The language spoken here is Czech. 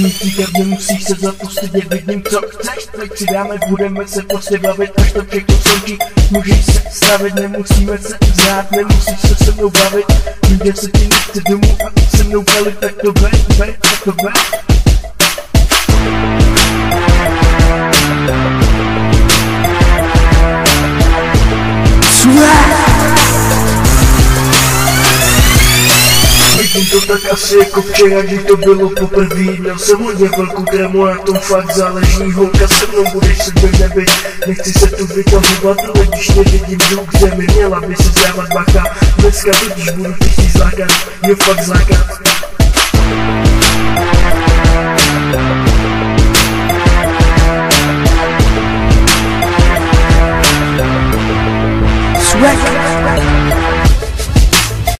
Nic říkat nemusíš se za to stydět, vidím co chceš, tak si dáme, budeme se prostě bavit, až to všechno skončí. Můžeš se stavit, nemusíme se znát, nemusíš se mnou bavit. Vím, že se ti nechce domů a se mnou balit, tak to veď, tak to veď. Vidím to tak asi jako včera, kdy to bylo poprvé. Měl jsem hodně velkou trému, na tom fakt záleží. Holka se mnou, budeš se v nebi. Nechci se tu vytahovat, ale když nevidím jdu k zemi, měla by si dávat bacha. Dneska vidíš, budu ty zlákat, je fakt zlákat. Swag.